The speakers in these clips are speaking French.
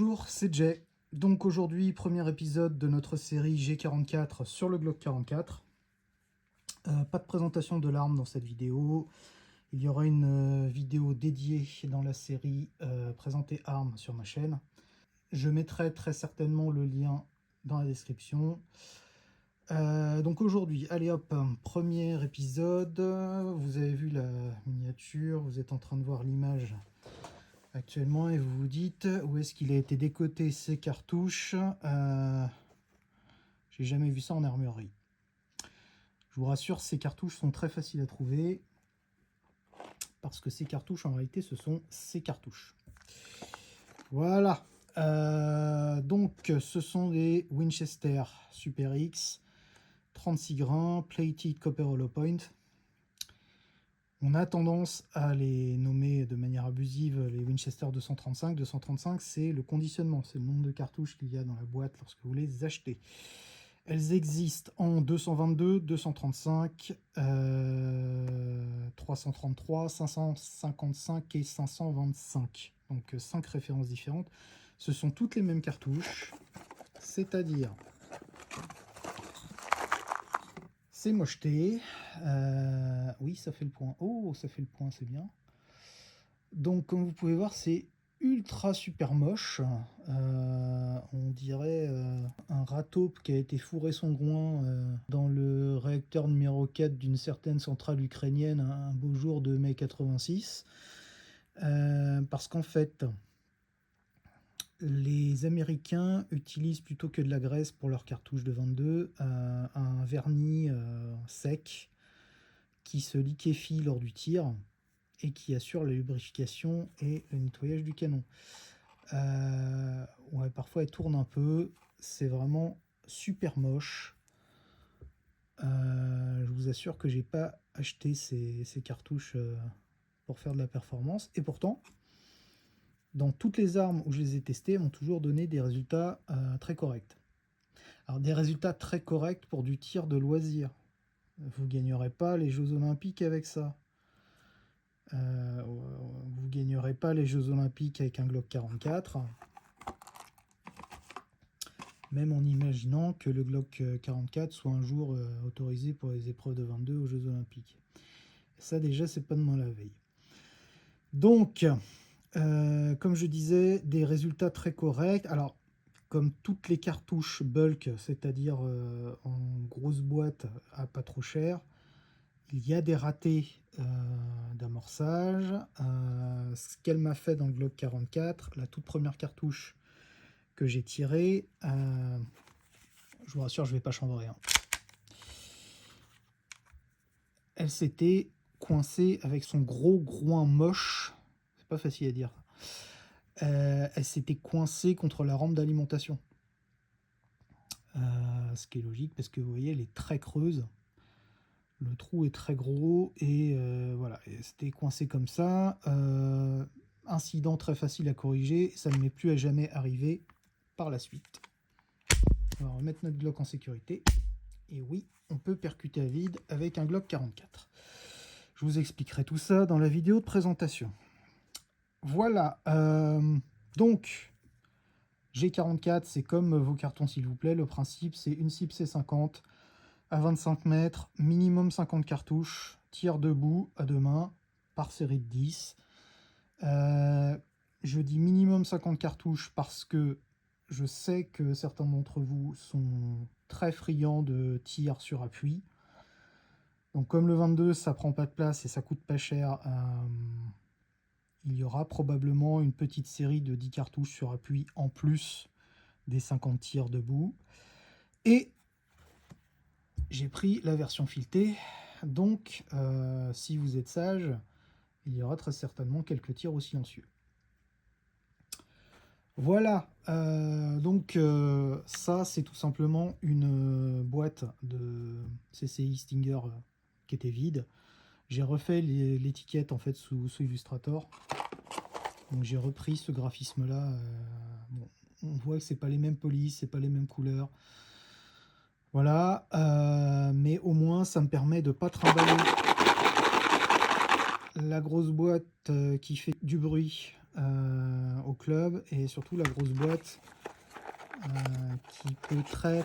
Bonjour, c'est Jay. Donc aujourd'hui, premier épisode de notre série G44 sur le Glock 44. Pas de présentation de l'arme dans cette vidéo. Il y aura une vidéo dédiée dans la série Présenter armes sur ma chaîne. Je mettrai très certainement le lien dans la description. Donc aujourd'hui, allez hop, premier épisode. Vous avez vu la miniature, vous êtes en train de voir l'image actuellement et vous vous dites où est-ce qu'il a été décoté ces cartouches. J'ai jamais vu ça en armurerie. Je vous rassure, ces cartouches sont très faciles à trouver parce que ces cartouches en réalité ce sont ces cartouches. Voilà. Donc ce sont des Winchester Super X 36 grains plated copper hollow point. On a tendance à les nommer de manière abusive les Winchester 235. 235, c'est le conditionnement, c'est le nombre de cartouches qu'il y a dans la boîte lorsque vous les achetez. Elles existent en 222, 235, 333, 555 et 525. Donc 5 références différentes. Ce sont toutes les mêmes cartouches, c'est-à-dire c'est mocheté. Oui, ça fait le point. Oh, ça fait le point, c'est bien. Donc, comme vous pouvez voir, c'est ultra super moche. On dirait un rat taupe qui a été fourré son groin dans le réacteur numéro 4 d'une certaine centrale ukrainienne un beau jour de mai 86. Parce qu'en fait, les Américains utilisent plutôt que de la graisse pour leurs cartouches de 22 un vernis sec qui se liquéfie lors du tir et qui assure la lubrification et le nettoyage du canon. Ouais, parfois elle tourne un peu, c'est vraiment super moche. Je vous assure que j'ai pas acheté ces cartouches pour faire de la performance, et pourtant dans toutes les armes où je les ai testées, elles m'ont toujours donné des résultats très corrects. Alors des résultats très corrects pour du tir de loisir. Vous gagnerez pas les Jeux Olympiques avec ça. Vous gagnerez pas les Jeux Olympiques avec un Glock 44. Même en imaginant que le Glock 44 soit un jour autorisé pour les épreuves de 22 aux Jeux Olympiques. Ça déjà, c'est pas demain la veille. Donc, comme je disais, des résultats très corrects. Alors, comme toutes les cartouches bulk, c'est-à-dire en grosse boîte à pas trop cher, il y a des ratés d'amorçage. Ce qu'elle m'a fait dans le Glock 44, la toute première cartouche que j'ai tirée, je vous rassure, je ne vais pas chambrer. Hein. Elle s'était coincée avec son gros groin moche. C'est pas facile à dire. Elle s'était coincée contre la rampe d'alimentation. Ce qui est logique parce que vous voyez, elle est très creuse. Le trou est très gros et voilà, c'était coincé comme ça. Incident très facile à corriger, ça ne m'est plus à jamais arrivé par la suite. On va remettre notre Glock en sécurité. Et oui, on peut percuter à vide avec un Glock 44. Je vous expliquerai tout ça dans la vidéo de présentation. Voilà, donc G44, c'est comme vos cartons s'il vous plaît. Le principe, c'est une cible C50 à 25 mètres, minimum 50 cartouches, tir debout à deux mains, par série de 10. Je dis minimum 50 cartouches parce que je sais que certains d'entre vous sont très friands de tir sur appui. Donc comme le 22, ça prend pas de place et ça coûte pas cher, il y aura probablement une petite série de 10 cartouches sur appui en plus des 50 tirs debout. Et j'ai pris la version filetée, donc si vous êtes sage, il y aura très certainement quelques tirs au silencieux. Voilà, donc ça c'est tout simplement une boîte de CCI Stinger qui était vide. J'ai refait l'étiquette en fait sous Illustrator, donc j'ai repris ce graphisme là. Bon, on voit que c'est pas les mêmes polices, c'est pas les mêmes couleurs. Voilà, mais au moins ça me permet de pas trimballer la grosse boîte qui fait du bruit au club, et surtout la grosse boîte qui peut très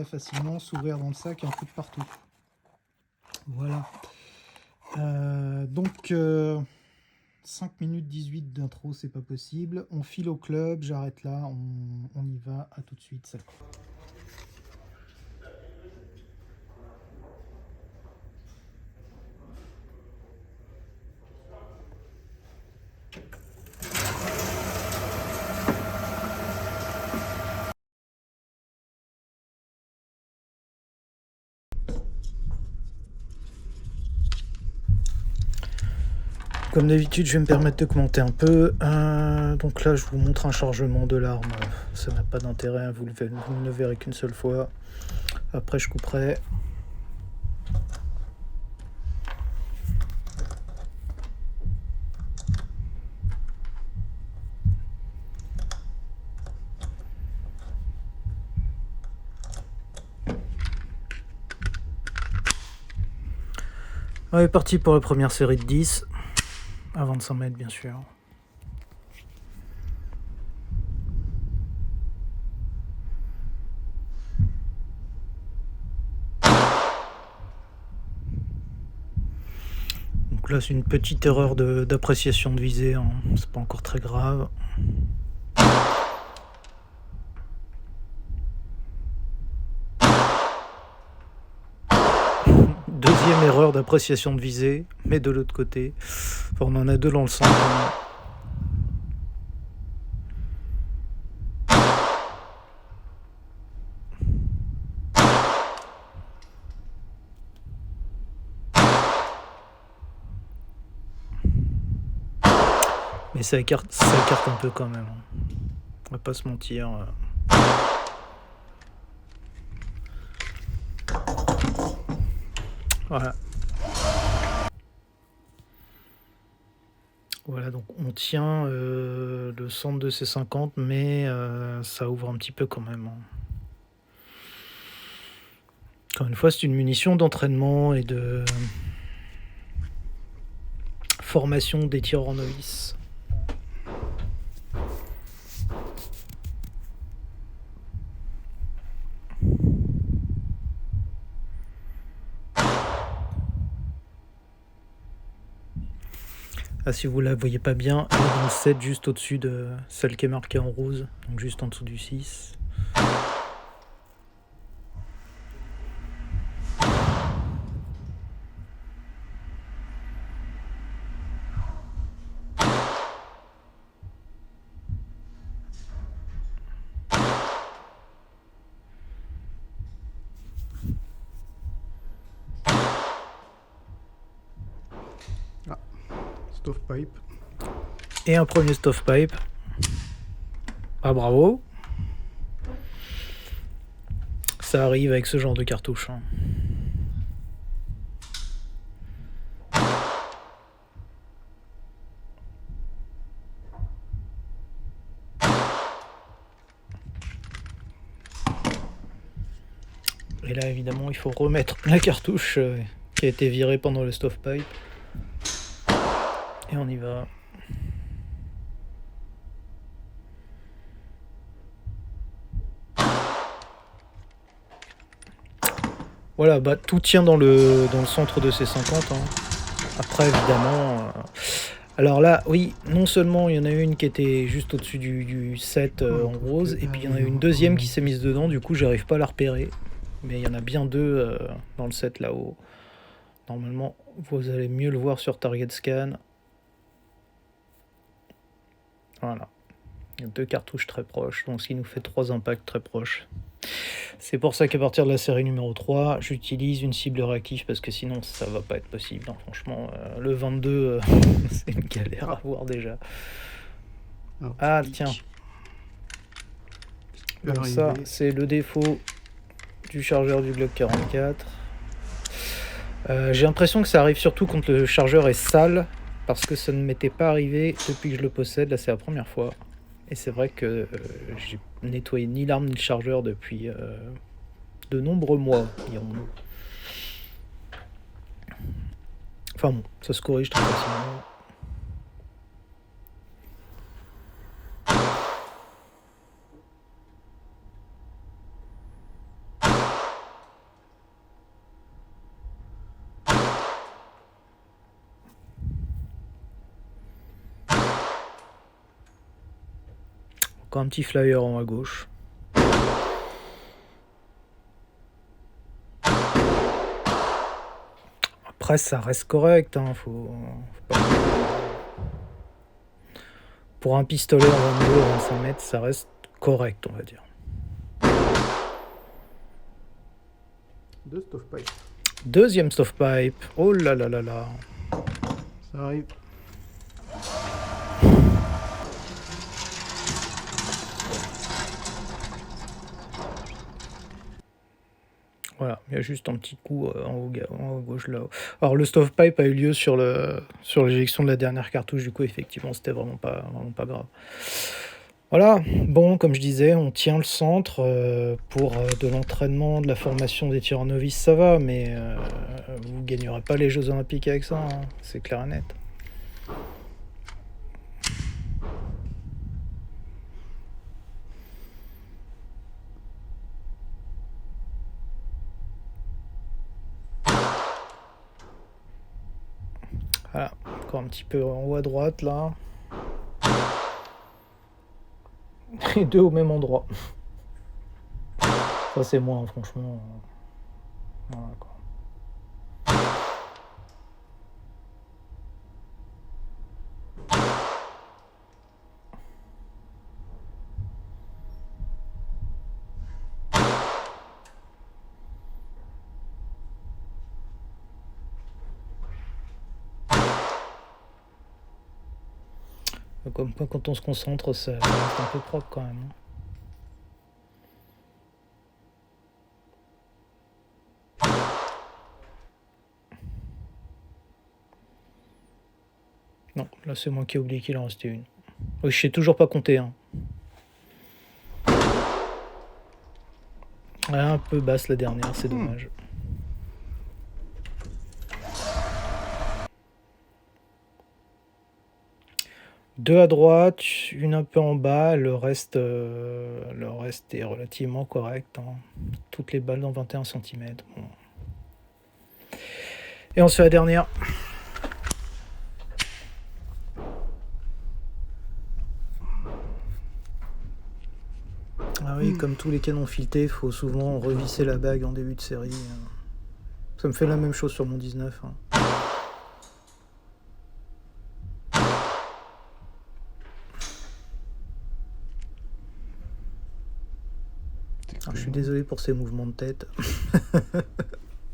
facilement s'ouvrir dans le sac et en foutre partout. Voilà. Donc 5 minutes 18 d'intro, c'est pas possible. On file au club, j'arrête là, on y va, à tout de suite. Salut. Comme d'habitude, je vais me permettre de commenter un peu. Donc là, je vous montre un chargement de l'arme. Ça n'a pas d'intérêt, vous ne le verrez qu'une seule fois. Après, je couperai. On est parti pour la première série de 10. À 25 mètres, bien sûr. Donc là, c'est une petite erreur d'appréciation de visée, hein. C'est pas encore très grave. Deuxième erreur d'appréciation de visée, mais de l'autre côté. Enfin, on en a deux dans le centre. Mais ça écarte un peu quand même. On va pas se mentir. Voilà. Voilà, donc on tient le centre de C50, mais ça ouvre un petit peu quand même. Encore une fois, c'est une munition d'entraînement et de formation des tireurs novices. Ah, si vous la voyez pas bien, elle est dans le 7 juste au-dessus de celle qui est marquée en rose, donc juste en dessous du 6. Ah, stovepipe. Et un premier stovepipe. Ah, bravo. Ça arrive avec ce genre de cartouche, hein. Et là, évidemment, il faut remettre la cartouche qui a été virée pendant le stovepipe. Et on y va. Voilà, bah tout tient dans le centre de ces 50, hein. Après, évidemment... alors là, oui, non seulement il y en a une qui était juste au-dessus du 7 en rose, et puis il y en a une deuxième qui s'est mise dedans, du coup j'arrive pas à la repérer. Mais il y en a bien deux dans le 7 là-haut. Normalement, vous allez mieux le voir sur Target Scan. Voilà. Il y a deux cartouches très proches, donc ce qui nous fait 3 impacts très proches. C'est pour ça qu'à partir de la série numéro 3, j'utilise une cible réactive, parce que sinon ça va pas être possible, hein. Franchement, le 22, c'est une galère à voir déjà. Alors, ah tiens. Donc ça, c'est le défaut du chargeur du Glock 44. J'ai l'impression que ça arrive surtout quand le chargeur est sale, parce que ça ne m'était pas arrivé depuis que je le possède. Là, c'est la première fois. Et c'est vrai que j'ai nettoyé ni l'arme ni le chargeur depuis de nombreux mois, dirons-nous. Enfin bon, ça se corrige très facilement. Encore un petit flyer en haut à gauche. Après, ça reste correct. Hein, faut pas... Pour un pistolet en 22 à 25 mètres, ça reste correct, on va dire. 2 stovepipe. Deuxième stovepipe. Oh là là là là. Ça arrive. Voilà, il y a juste un petit coup en haut à gauche là. Alors le stovepipe a eu lieu sur l'éjection de la dernière cartouche, du coup effectivement c'était vraiment pas grave. Voilà, bon comme je disais, on tient le centre pour de l'entraînement, de la formation des tireurs novices, ça va, mais vous ne gagnerez pas les Jeux Olympiques avec ça, hein, c'est clair et net. Voilà, encore un petit peu en haut à droite là. Et deux au même endroit. Ça c'est moi, hein, franchement. Voilà, quoi. Comme quoi, quand on se concentre, ça reste un peu propre quand même. Non, là c'est moi qui ai oublié qu'il en restait une. Oui, je sais toujours pas compter. Hein. Ouais, un peu basse la dernière, c'est dommage. Deux à droite, une un peu en bas, le reste est relativement correct. Hein. Toutes les balles dans 21 cm. Bon. Et on se fait la dernière. Ah oui, comme tous les canons filetés, il faut souvent revisser la bague en début de série. Ça me fait la même chose sur mon 19. Hein. Alors, je suis désolé pour ces mouvements de tête.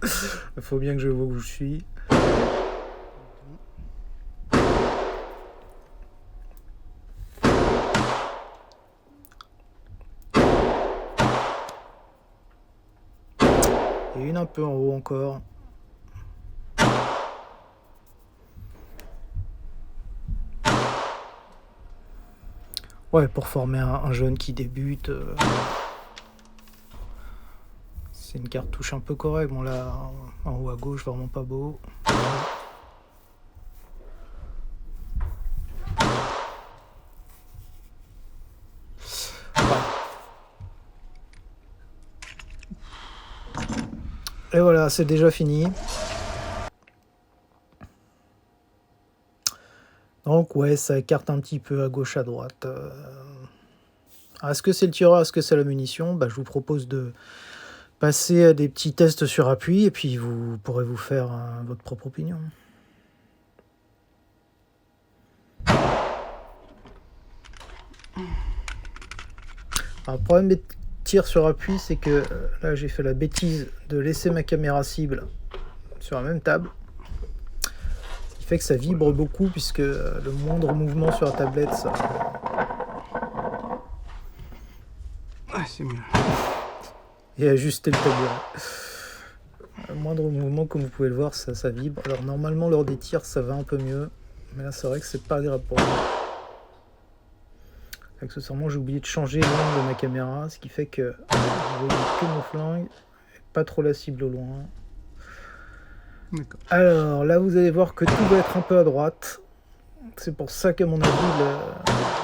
Il faut bien que je vois où je suis. Et une un peu en haut encore. Ouais, pour former un jeune qui débute. C'est une cartouche un peu correcte. Bon là, en haut à gauche, vraiment pas beau. Et voilà, c'est déjà fini. Donc ouais, ça écarte un petit peu à gauche, à droite. Est-ce que c'est le tireur, est-ce que c'est la munition? Bah, je vous propose de passer à des petits tests sur appui et puis vous pourrez vous faire votre propre opinion. Alors, le problème des tirs sur appui, c'est que là j'ai fait la bêtise de laisser ma caméra cible sur la même table. Ce qui fait que ça vibre beaucoup puisque le moindre mouvement sur la tablette, ça... Ouais, c'est mieux. Et ajuster le tabouret. Le moindre mouvement, comme vous pouvez le voir, ça vibre. Alors normalement, lors des tirs, ça va un peu mieux. Mais là, c'est vrai que c'est pas agréable pour moi. Accessoirement, j'ai oublié de changer l'angle de ma caméra, ce qui fait que je vois que mon flingue, et pas trop la cible au loin. Alors là, vous allez voir que tout va être un peu à droite. C'est pour ça qu'à mon avis,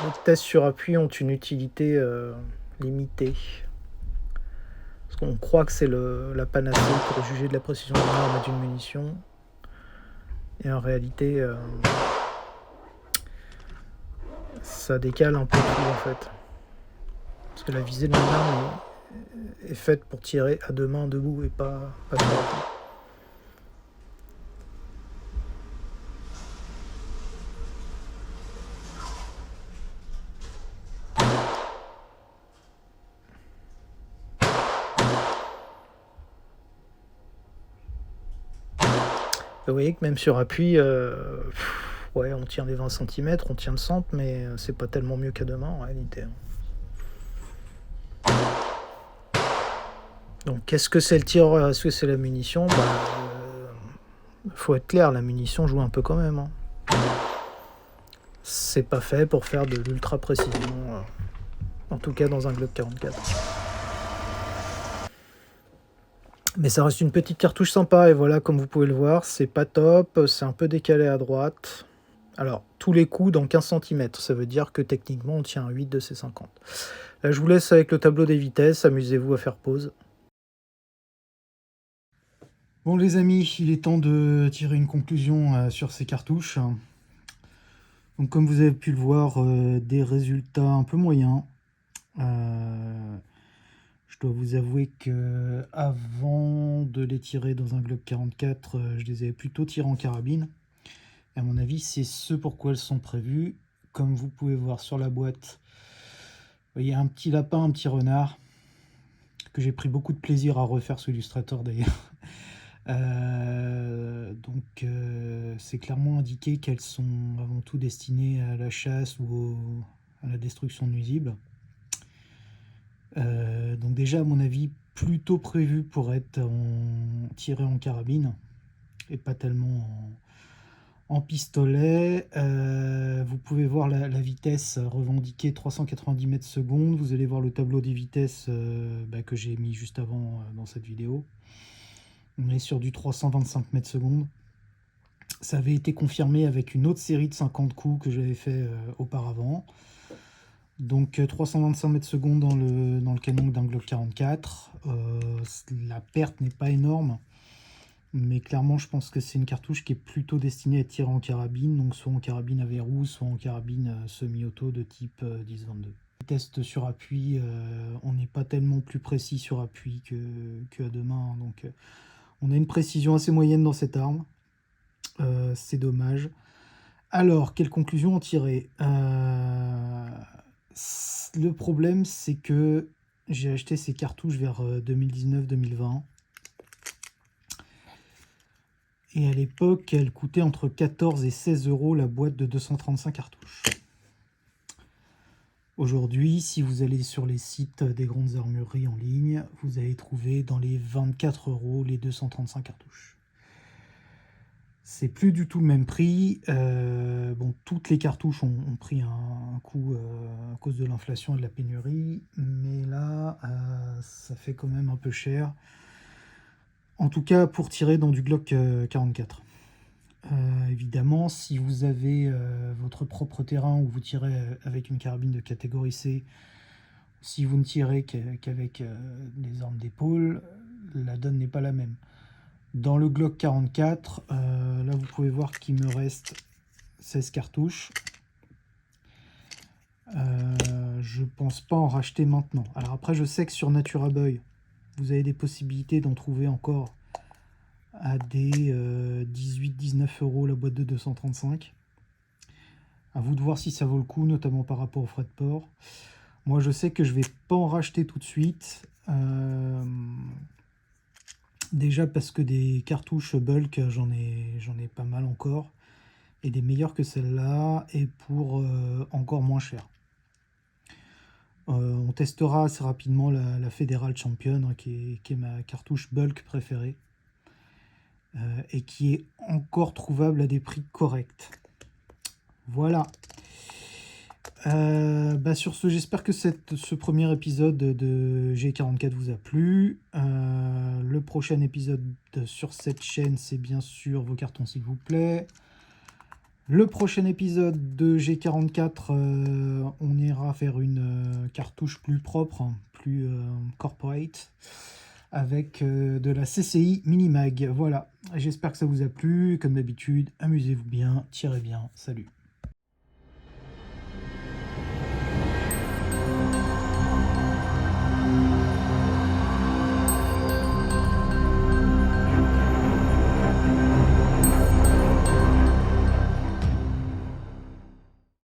les tests sur appui ont une utilité limitée. Parce qu'on croit que c'est la panacée pour juger de la précision d'une arme et d'une munition. Et en réalité, ça décale un peu tout en fait. Parce que la visée de mon arme est faite pour tirer à deux mains debout et pas sur la tête. Vous voyez que même sur appui, ouais, on tient des 20 cm, on tient le centre, mais c'est pas tellement mieux qu'à deux mains en réalité. Donc qu'est-ce que c'est le tireur? Est-ce que c'est la munition? Faut être clair, la munition joue un peu quand même. C'est pas fait pour faire de l'ultra précision, en tout cas dans un Glock 44. Mais ça reste une petite cartouche sympa, et voilà, comme vous pouvez le voir, c'est pas top, c'est un peu décalé à droite. Alors, tous les coups dans 15 cm, ça veut dire que techniquement on tient un 8 de C50. Là, je vous laisse avec le tableau des vitesses, amusez-vous à faire pause. Bon les amis, il est temps de tirer une conclusion sur ces cartouches. Donc comme vous avez pu le voir, des résultats un peu moyens. Je dois vous avouer que avant de les tirer dans un Glock 44, je les avais plutôt tirés en carabine. Et à mon avis, c'est ce pourquoi elles sont prévues. Comme vous pouvez voir sur la boîte, il y a un petit lapin, un petit renard, que j'ai pris beaucoup de plaisir à refaire sous Illustrator d'ailleurs. Donc c'est clairement indiqué qu'elles sont avant tout destinées à la chasse ou à la destruction de nuisibles. Donc déjà à mon avis plutôt prévu pour être tiré en carabine et pas tellement en pistolet. Vous pouvez voir la vitesse revendiquée 390 mètres secondes. Vous allez voir le tableau des vitesses que j'ai mis juste avant dans cette vidéo. On est sur du 325 mètres secondes. Ça avait été confirmé avec une autre série de 50 coups que j'avais fait auparavant. Donc 325 mètres secondes dans le canon d'un Glock 44. La perte n'est pas énorme, mais clairement je pense que c'est une cartouche qui est plutôt destinée à être tirée en carabine, donc soit en carabine à verrou, soit en carabine semi-auto de type 10-22. Test sur appui, on n'est pas tellement plus précis sur appui que à deux mains, donc on a une précision assez moyenne dans cette arme. C'est dommage. Alors, quelle conclusion en tirer? Le problème, c'est que j'ai acheté ces cartouches vers 2019-2020. Et à l'époque, elles coûtaient entre 14 et 16 € la boîte de 235 cartouches. Aujourd'hui, si vous allez sur les sites des grandes armureries en ligne, vous allez trouver dans les 24 € les 235 cartouches. C'est plus du tout le même prix. Bon, toutes les cartouches ont pris un coup à cause de l'inflation et de la pénurie, mais là, ça fait quand même un peu cher. En tout cas, pour tirer dans du Glock 44. Évidemment, si vous avez votre propre terrain où vous tirez avec une carabine de catégorie C, si vous ne tirez qu'avec les armes d'épaule, la donne n'est pas la même. Dans le Glock 44, là vous pouvez voir qu'il me reste 16 cartouches. Je pense pas en racheter maintenant. Alors après, je sais que sur Naturaboy, vous avez des possibilités d'en trouver encore à des 18-19 € la boîte de 235. À vous de voir si ça vaut le coup, notamment par rapport aux frais de port. Moi, je sais que je vais pas en racheter tout de suite. Déjà parce que des cartouches bulk, j'en ai pas mal encore. Et des meilleures que celle-là, et pour encore moins cher. On testera assez rapidement la Federal Champion, hein, qui est ma cartouche bulk préférée. Et qui est encore trouvable à des prix corrects. Voilà. Sur ce, j'espère que ce premier épisode de G44 vous a plu. Le prochain épisode sur cette chaîne, c'est bien sûr vos cartons s'il vous plaît. Le prochain épisode de G44, on ira faire une cartouche plus propre, hein, plus corporate, avec de la CCI Minimag. Voilà, j'espère que ça vous a plu. Comme d'habitude, amusez-vous bien, tirez bien. Salut.